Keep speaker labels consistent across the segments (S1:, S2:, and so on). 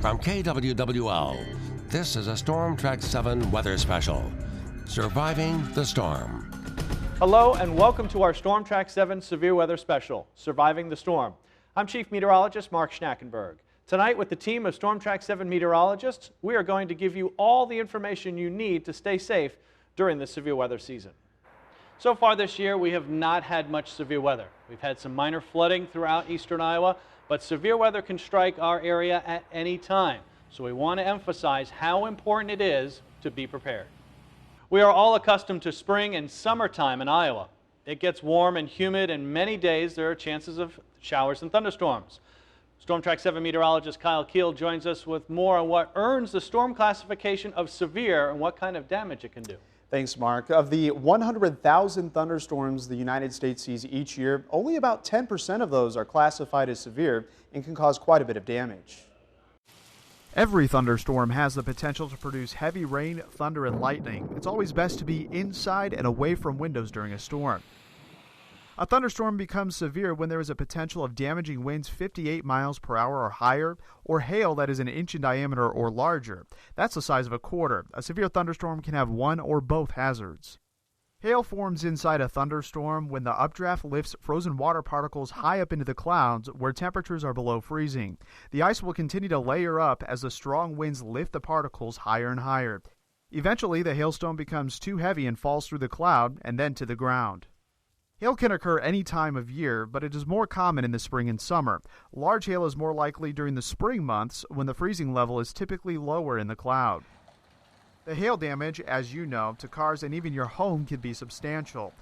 S1: From KWWL, this is a Storm Track 7 weather special, Surviving the Storm.
S2: Hello and welcome to our Storm Track 7 severe weather special, Surviving the Storm. I'm Chief Meteorologist Mark Schnackenberg. Tonight with the team of Storm Track 7 meteorologists, we are going to give you all the information you need to stay safe during the severe weather season. So far this year, we have not had much severe weather. We've had some minor flooding throughout eastern Iowa, but severe weather can strike our area at any time. So we want to emphasize how important it is to be prepared. We are all accustomed to spring and summertime in Iowa. It gets warm and humid, and many days there are chances of showers and thunderstorms. Storm Track 7 meteorologist Kyle Keel joins us with more on what earns the storm classification of severe and what kind of damage it can do.
S3: Thanks, Mark. Of the 100,000 thunderstorms the United States sees each year, only about 10% of those are classified as severe and can cause quite a bit of damage.
S4: Every thunderstorm has the potential to produce heavy rain, thunder, and lightning. It's always best to be inside and away from windows during a storm. A thunderstorm becomes severe when there is a potential of damaging winds 58 miles per hour or higher, or hail that is an inch in diameter or larger. That's the size of a quarter. A severe thunderstorm can have one or both hazards. Hail forms inside a thunderstorm when the updraft lifts frozen water particles high up into the clouds where temperatures are below freezing. The ice will continue to layer up as the strong winds lift the particles higher and higher. Eventually, the hailstone becomes too heavy and falls through the cloud and then to the ground. Hail can occur any time of year, but it is more common in the spring and summer. Large hail is more likely during the spring months when the freezing level is typically lower in the cloud. The hail damage, as you know, to cars and even your home can be substantial.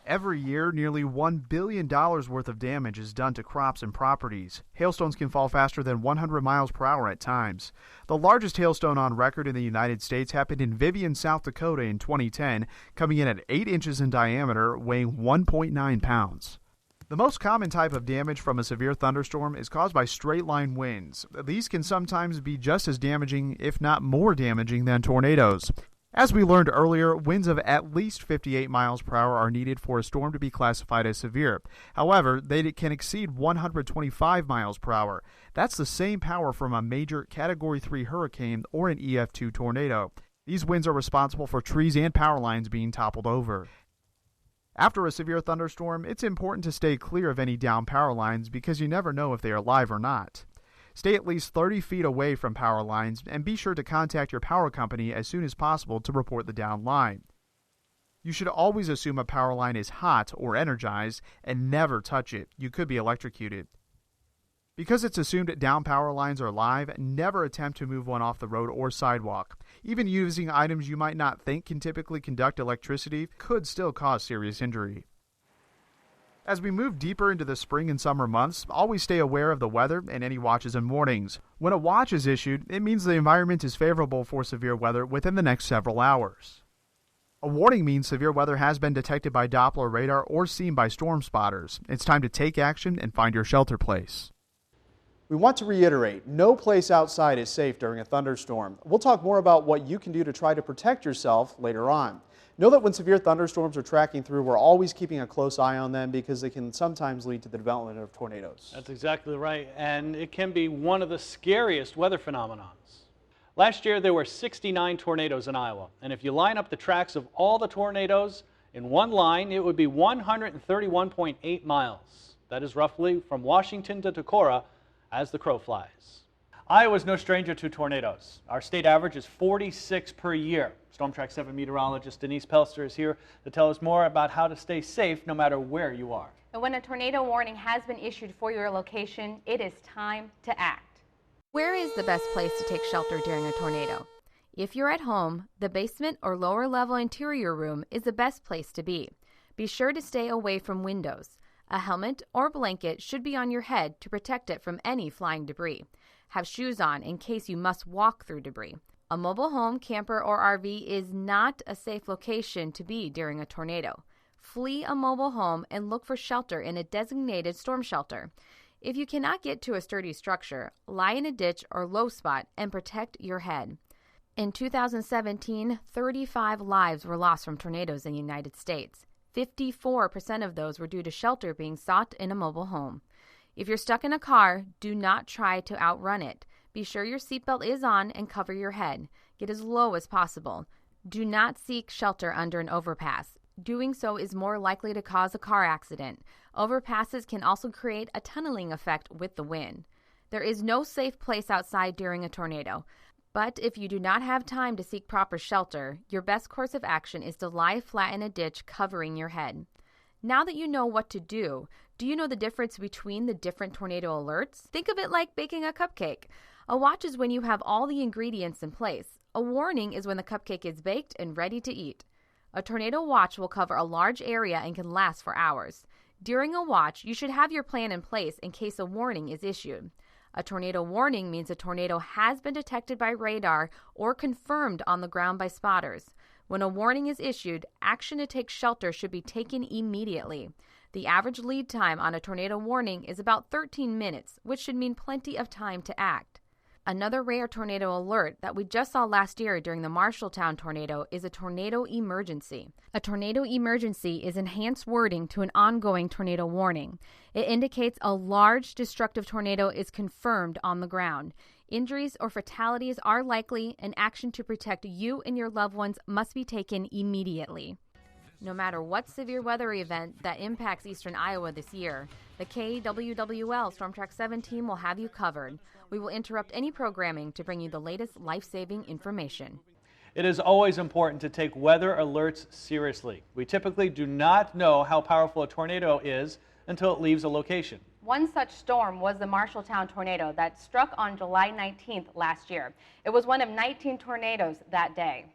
S4: Every year, nearly $1 billion worth of damage is done to crops and properties. Hailstones can fall faster than 100 miles per hour at times. The largest hailstone on record in the United States happened in Vivian, South Dakota in 2010, coming in at 8 inches in diameter, weighing 1.9 pounds. The most common type of damage from a severe thunderstorm is caused by straight-line winds. These can sometimes be just as damaging, if not more damaging, than tornadoes. As we learned earlier, winds of at least 58 miles per hour are needed for a storm to be classified as severe. However, they can exceed 125 miles per hour. That's the same power from a major Category 3 hurricane or an EF2 tornado. These winds are responsible for trees and power lines being toppled over. After a severe thunderstorm, it's important to stay clear of any downed power lines because you never know if they are live or not. Stay at least 30 feet away from power lines and be sure to contact your power company as soon as possible to report the downed line. You should always assume a power line is hot or energized and never touch it. You could be electrocuted. Because it's assumed downed power lines are live, never attempt to move one off the road or sidewalk. Even using items you might not think can typically conduct electricity could still cause serious injury. As we move deeper into the spring and summer months, always stay aware of the weather and any watches and warnings. When a watch is issued, it means the environment is favorable for severe weather within the next several hours. A warning means severe weather has been detected by Doppler radar or seen by storm spotters. It's time to take action and find your shelter place.
S3: We want to reiterate, no place outside is safe during a thunderstorm. We'll talk more about what you can do to try to protect yourself later on. Know that when severe thunderstorms are tracking through, we're always keeping a close eye on them because they can sometimes lead to the development of tornadoes.
S2: That's exactly right, and it can be one of the scariest weather phenomenons. Last year there were 69 tornadoes in Iowa, and if you line up the tracks of all the tornadoes in one line, it would be 131.8 miles. That is roughly from Washington to Decorah as the crow flies. Iowa is no stranger to tornadoes. Our state average is 46 per year. Storm Track 7 meteorologist Denise Pelster is here to tell us more about how to stay safe no matter where you are.
S5: And when a tornado warning has been issued for your location, it is time to act. Where is the best place to take shelter during a tornado? If you're at home, the basement or lower level interior room is the best place to be. Be sure to stay away from windows. A helmet or blanket should be on your head to protect it from any flying debris. Have shoes on in case you must walk through debris. A mobile home, camper, or RV is not a safe location to be during a tornado. Flee a mobile home and look for shelter in a designated storm shelter. If you cannot get to a sturdy structure, lie in a ditch or low spot and protect your head. In 2017, 35 lives were lost from tornadoes in the United States. 54% of those were due to shelter being sought in a mobile home. If you're stuck in a car, do not try to outrun it. Be sure your seatbelt is on and cover your head. Get as low as possible. Do not seek shelter under an overpass. Doing so is more likely to cause a car accident. Overpasses can also create a tunneling effect with the wind. There is no safe place outside during a tornado. But if you do not have time to seek proper shelter, your best course of action is to lie flat in a ditch covering your head. Now that you know what to do you know the difference between the different tornado alerts? Think of it like baking a cupcake. A watch is when you have all the ingredients in place. A warning is when the cupcake is baked and ready to eat. A tornado watch will cover a large area and can last for hours. During a watch, you should have your plan in place in case a warning is issued. A tornado warning means a tornado has been detected by radar or confirmed on the ground by spotters. When a warning is issued, action to take shelter should be taken immediately. The average lead time on a tornado warning is about 13 minutes, which should mean plenty of time to act. Another rare tornado alert that we just saw last year during the Marshalltown tornado is a tornado emergency. A tornado emergency is enhanced wording to an ongoing tornado warning. It indicates a large destructive tornado is confirmed on the ground. Injuries or fatalities are likely, and action to protect you and your loved ones must be taken immediately. No matter what severe weather event that impacts eastern Iowa this year, the KWWL Storm Track 7 team will have you covered. We will interrupt any programming to bring you the latest life-saving information.
S2: It is always important to take weather alerts seriously. We typically do not know how powerful a tornado is until it leaves a location.
S5: One such storm was the Marshalltown tornado that struck on July 19th last year. It was one of 19 tornadoes that day.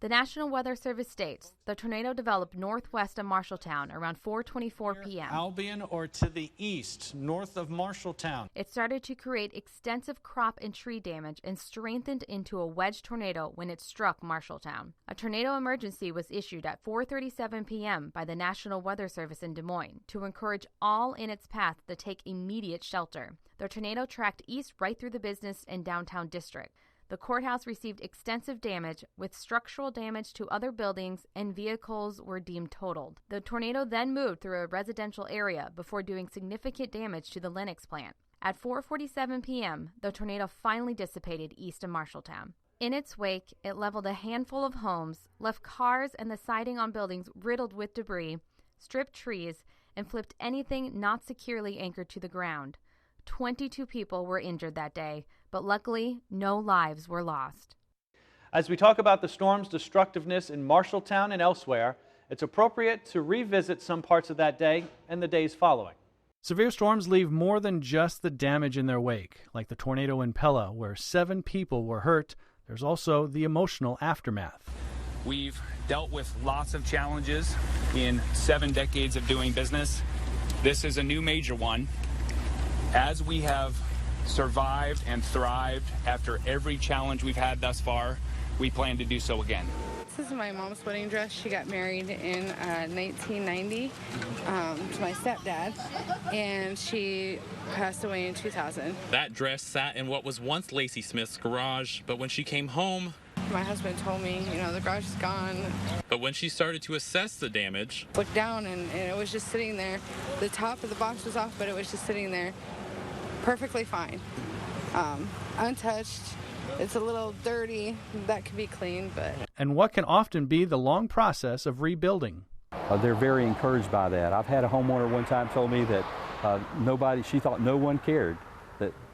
S5: The National Weather Service states the tornado developed northwest of Marshalltown around 4:24 p.m.
S2: Albion or to the east, north of Marshalltown.
S5: It started to create extensive crop and tree damage and strengthened into a wedge tornado when it struck Marshalltown. A tornado emergency was issued at 4:37 p.m. by the National Weather Service in Des Moines to encourage all in its path to take immediate shelter. The tornado tracked east right through the business and downtown district. The courthouse received extensive damage, with structural damage to other buildings, and vehicles were deemed totaled. The tornado then moved through a residential area before doing significant damage to the Lennox plant. At 4:47 p.m., the tornado finally dissipated east of Marshalltown. In its wake, it leveled a handful of homes, left cars and the siding on buildings riddled with debris, stripped trees, and flipped anything not securely anchored to the ground. 22 people were injured that day, but luckily, no lives were lost.
S2: As we talk about the storm's destructiveness in Marshalltown and elsewhere, it's appropriate to revisit some parts of that day and the days following.
S6: Severe storms leave more than just the damage in their wake, like the tornado in Pella, where 7 people were hurt. There's also the emotional aftermath.
S7: We've dealt with lots of challenges in 7 decades of doing business. This is a new major one. As we have survived and thrived after every challenge we've had thus far, we plan to do so again.
S8: This is my mom's wedding dress. She got married in 1990 to my stepdad, and she passed away in 2000.
S9: That dress sat in what was once Lacey Smith's garage, but when she came home,
S8: my husband told me, the garage is gone.
S9: But when she started to assess the damage,
S8: looked down and it was just sitting there. The top of the box was off, but it was just sitting there perfectly fine. Untouched. It's a little dirty. That could be cleaned, but...
S6: And what can often be the long process of rebuilding.
S10: They're very encouraged by that. I've had a homeowner one time told me that she thought no one cared,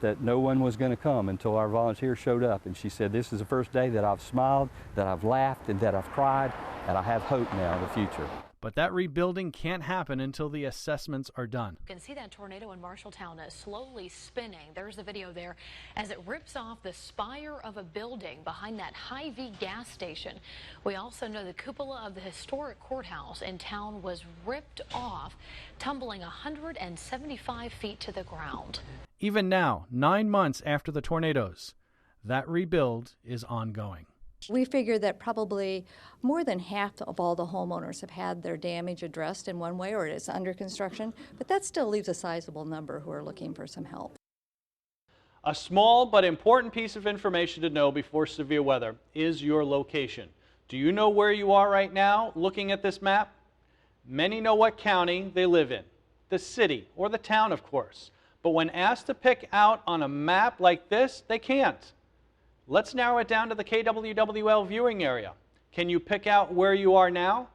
S10: that no one was going to come until our volunteers showed up. And she said, this is the first day that I've smiled, that I've laughed, and that I've cried, and I have hope now in the future.
S6: But that rebuilding can't happen until the assessments are done.
S11: You can see that tornado in Marshalltown slowly spinning. There's the video there as it rips off the spire of a building behind that Hy-Vee gas station. We also know the cupola of the historic courthouse in town was ripped off, tumbling 175 feet to the ground.
S6: Even now, 9 months after the tornadoes, that rebuild is ongoing.
S12: We figure that probably more than half of all the homeowners have had their damage addressed in one way or it's under construction, but that still leaves a sizable number who are looking for some help.
S2: A small but important piece of information to know before severe weather is your location. Do you know where you are right now looking at this map? Many know what county they live in, the city or the town, of course. but when asked to pick out on a map like this, they can't. Let's narrow it down to the KWWL viewing area. Can you pick out where you are now?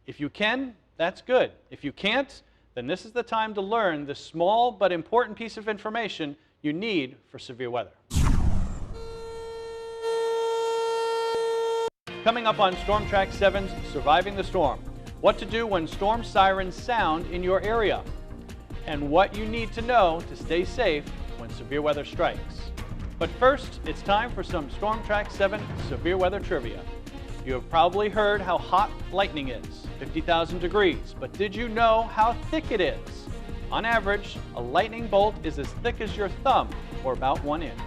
S2: If you can, that's good. If you can't, then this is the time to learn the small but important piece of information you need for severe weather. Coming up on Storm Track 7's Surviving the Storm, what to do when storm sirens sound in your area, and what you need to know to stay safe when severe weather strikes. But first, it's time for some Storm Track 7 severe weather trivia. You have probably heard how hot lightning is, 50,000 degrees, but did you know how thick it is? On average, a lightning bolt is as thick as your thumb, or about 1 inch.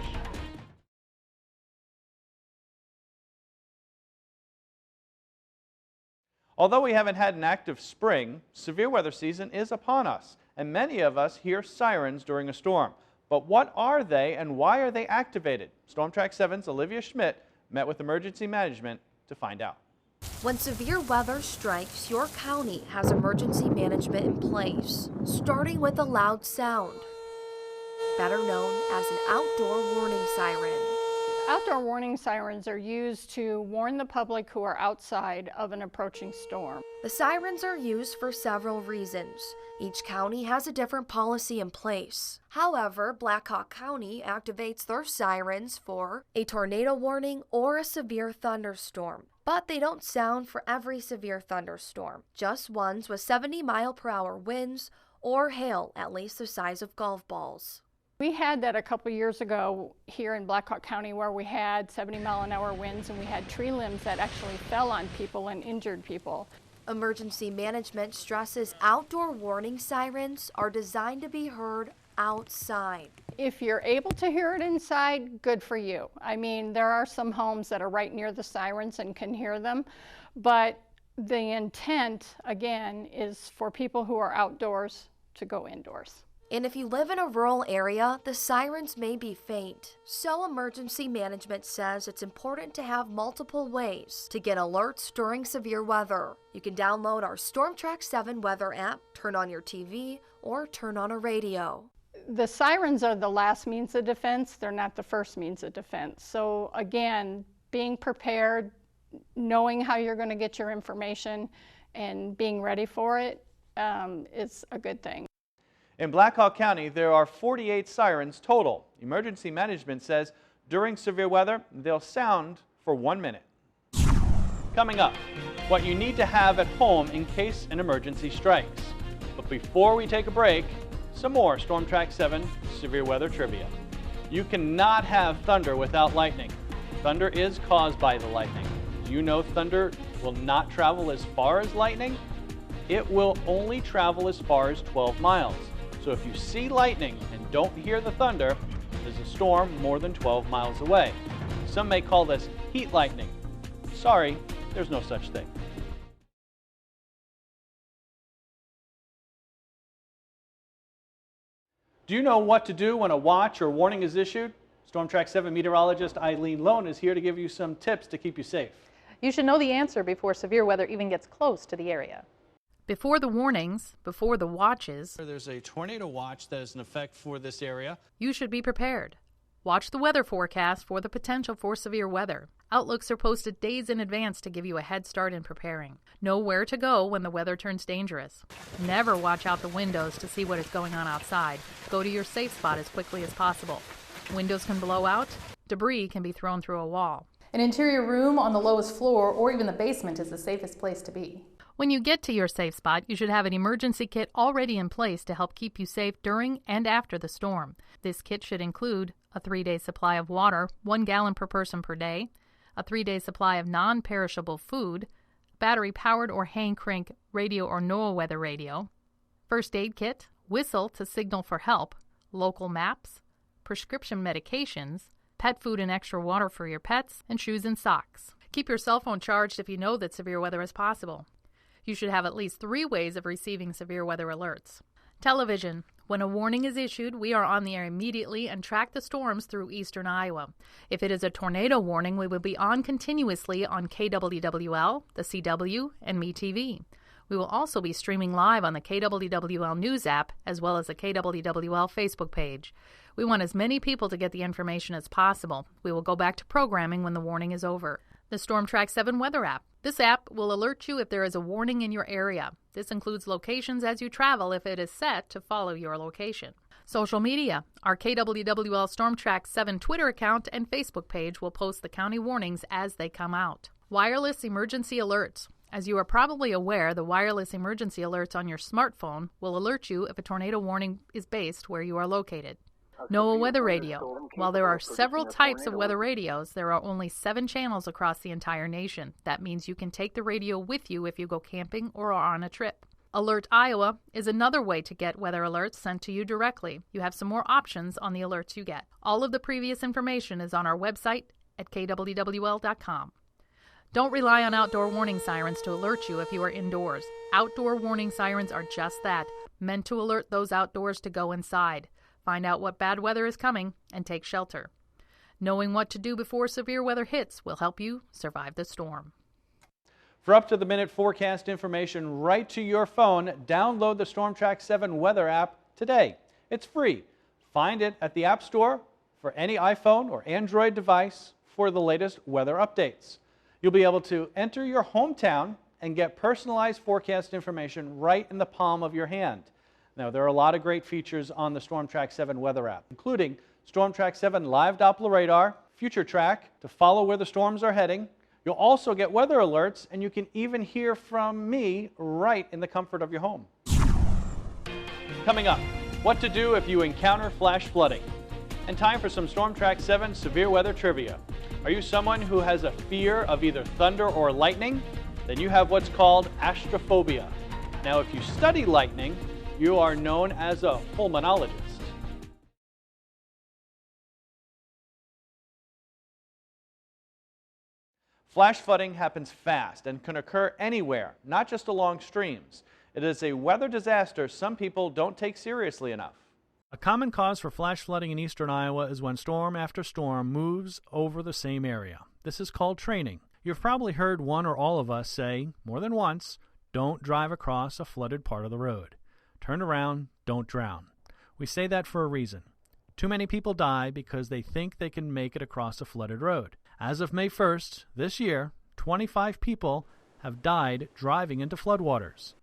S2: Although we haven't had an active spring, severe weather season is upon us, and many of us hear sirens during a storm. But what are they and why are they activated? Storm Track 7's Olivia Schmidt met with emergency management to find out.
S13: When severe weather strikes, your county has emergency management in place, starting with a loud sound, better known as an outdoor warning siren.
S14: Outdoor warning sirens are used to warn the public who are outside of an approaching storm.
S13: The sirens are used for several reasons. Each county has a different policy in place. However, Black Hawk County activates their sirens for a tornado warning or a severe thunderstorm. But they don't sound for every severe thunderstorm, just ones with 70-mile-per-hour winds or hail at least the size of golf balls.
S14: We had that a couple years ago here in Black Hawk County where we had 70-mile-an-hour winds and we had tree limbs that actually fell on people and injured people.
S13: Emergency management stresses outdoor warning sirens are designed to be heard outside.
S14: If you're able to hear it inside, good for you. I mean, there are some homes that are right near the sirens and can hear them, but the intent, again, is for people who are outdoors to go indoors.
S13: And if you live in a rural area, the sirens may be faint. So emergency management says it's important to have multiple ways to get alerts during severe weather. You can download our Storm Track 7 weather app, turn on your TV, or turn on a radio.
S14: The sirens are the last means of defense. They're not the first means of defense. So again, being prepared, knowing how you're going to get your information, and being ready for it is a good thing.
S2: In Black Hawk County, there are 48 sirens total. Emergency management says during severe weather, they'll sound for 1 minute. Coming up, what you need to have at home in case an emergency strikes. But before we take a break, some more Storm Track 7 severe weather trivia. You cannot have thunder without lightning. Thunder is caused by the lightning. Do you know thunder will not travel as far as lightning? It will only travel as far as 12 miles. So if you see lightning and don't hear the thunder, there's a storm more than 12 miles away. Some may call this heat lightning. Sorry, there's no such thing. Do you know what to do when a watch or warning is issued? Storm Track 7 meteorologist Eileen Lone is here to give you some tips to keep you safe.
S15: You should know the answer before severe weather even gets close to the area.
S5: Before the warnings, before the watches,
S2: there's a tornado watch that is in effect for this area.
S5: You should be prepared. Watch the weather forecast for the potential for severe weather. Outlooks are posted days in advance to give you a head start in preparing. Know where to go when the weather turns dangerous. Never watch out the windows to see what is going on outside. Go to your safe spot as quickly as possible. Windows can blow out. Debris can be thrown through a wall.
S15: An interior room on the lowest floor or even the basement is the safest place to be.
S5: When you get to your safe spot, you should have an emergency kit already in place to help keep you safe during and after the storm. This kit should include a 3-day supply of water, 1 gallon per person per day, a 3-day supply of non-perishable food, battery-powered or hand-crank radio or NOAA weather radio, first aid kit, whistle to signal for help, local maps, prescription medications, pet food and extra water for your pets, and shoes and socks. Keep your cell phone charged if you know that severe weather is possible. You should have at least 3 ways of receiving severe weather alerts. Television. When a warning is issued, we are on the air immediately and track the storms through eastern Iowa. If it is a tornado warning, we will be on continuously on KWWL, the CW, and MeTV.
S15: We will also be streaming live on the KWWL News app as well as the KWWL Facebook page. We want as many people to get the information as possible. We will go back to programming when the warning is over. The Storm Track 7 weather app. This app will alert you if there is a warning in your area. This includes locations as you travel if it is set to follow your location. Social media. Our KWWL Storm Track 7 Twitter account and Facebook page will post the county warnings as they come out. Wireless emergency alerts. As you are probably aware, the wireless emergency alerts on your smartphone will alert you if a tornado warning is based where you are located. NOAA Weather Radio. While there are several types of weather radios, there are only 7 channels across the entire nation. That means you can take the radio with you if you go camping or are on a trip. Alert Iowa is another way to get weather alerts sent to you directly. You have some more options on the alerts you get. All of the previous information is on our website at kwwwl.com. Don't rely on outdoor warning sirens to alert you if you are indoors. Outdoor warning sirens are just that, meant to alert those outdoors to go inside. Find out what bad weather is coming and take shelter. Knowing what to do before severe weather hits will help you survive the storm.
S2: For up-to-the-minute forecast information right to your phone, download the Storm Track 7 weather app today. It's free. Find it at the App Store for any iPhone or Android device for the latest weather updates. You'll be able to enter your hometown and get personalized forecast information right in the palm of your hand. Now, there are a lot of great features on the Storm Track 7 weather app, including Storm Track 7 live Doppler radar, Future Track to follow where the storms are heading. You'll also get weather alerts, and you can even hear from me right in the comfort of your home. Coming up, what to do if you encounter flash flooding. And time for some Storm Track 7 severe weather trivia. Are you someone who has a fear of either thunder or lightning? Then you have what's called astrophobia. Now, if you study lightning, you are known as a pulmonologist. Flash flooding happens fast and can occur anywhere, not just along streams. It is a weather disaster some people don't take seriously enough.
S6: A common cause for flash flooding in eastern Iowa is when storm after storm moves over the same area. This is called training. You've probably heard one or all of us say, more than once, don't drive across a flooded part of the road. Turn around, don't drown. We say that for a reason. Too many people die because they think they can make it across a flooded road. As of May 1st, this year, 25 people have died driving into floodwaters.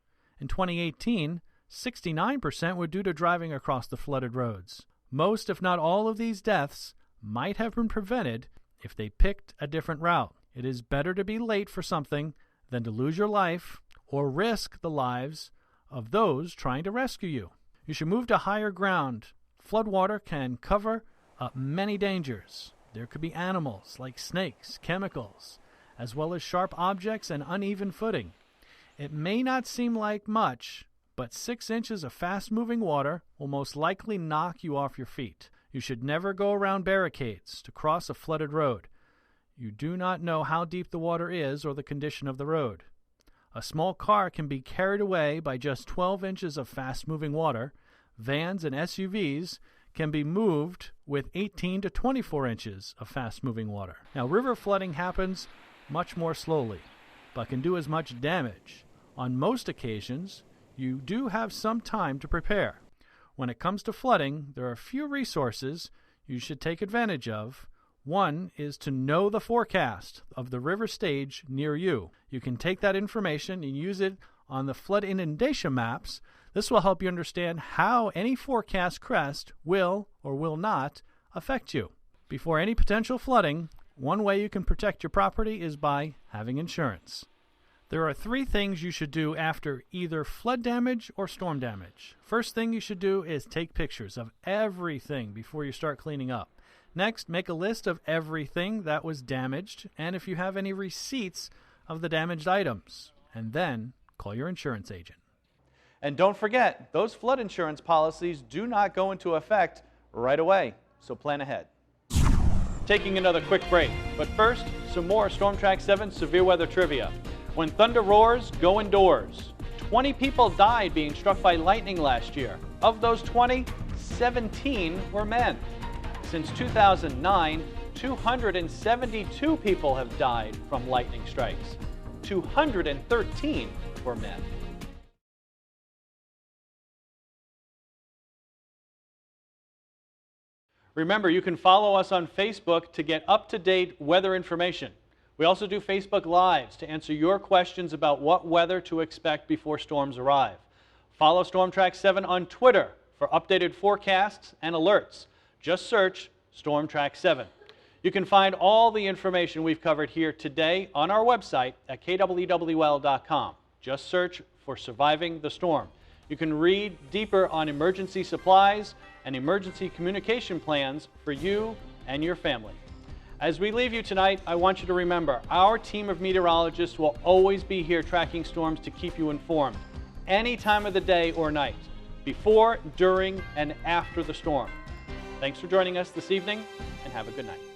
S6: In 2018, 69% were due to driving across the flooded roads. Most, if not all, of these deaths might have been prevented if they picked a different route. It is better to be late for something than to lose your life or risk the lives of those trying to rescue you. You should move to higher ground. Floodwater can cover up many dangers. There could be animals like snakes, chemicals, as well as sharp objects and uneven footing. It may not seem like much, but 6 inches of fast-moving water will most likely knock you off your feet. You should never go around barricades to cross a flooded road. You do not know how deep the water is or the condition of the road. A small car can be carried away by just 12 inches of fast-moving water. Vans and SUVs can be moved with 18 to 24 inches of fast-moving water. Now, river flooding happens much more slowly, but can do as much damage. On most occasions, you do have some time to prepare. When it comes to flooding, there are a few resources you should take advantage of. One is to know the forecast of the river stage near you. You can take that information and use it on the flood inundation maps. This will help you understand how any forecast crest will or will not affect you. Before any potential flooding, one way you can protect your property is by having insurance. There are 3 things you should do after either flood damage or storm damage. First thing you should do is take pictures of everything before you start cleaning up. Next, make a list of everything that was damaged and if you have any receipts of the damaged items. And then call your insurance agent.
S2: And don't forget, those flood insurance policies do not go into effect right away, so plan ahead. Taking another quick break, but first, some more Storm Track 7 severe weather trivia. When thunder roars, go indoors. 20 people died being struck by lightning last year. Of those 20, 17 were men. Since 2009, 272 people have died from lightning strikes. 213 were men. Remember, you can follow us on Facebook to get up-to-date weather information. We also do Facebook Lives to answer your questions about what weather to expect before storms arrive. Follow Storm Track 7 on Twitter for updated forecasts and alerts. Just search Storm Track 7. You can find all the information we've covered here today on our website at KWWL.com. Just search for Surviving the Storm. You can read deeper on emergency supplies and emergency communication plans for you and your family. As we leave you tonight, I want you to remember, our team of meteorologists will always be here tracking storms to keep you informed, any time of the day or night, before, during, and after the storm. Thanks for joining us this evening, and have a good night.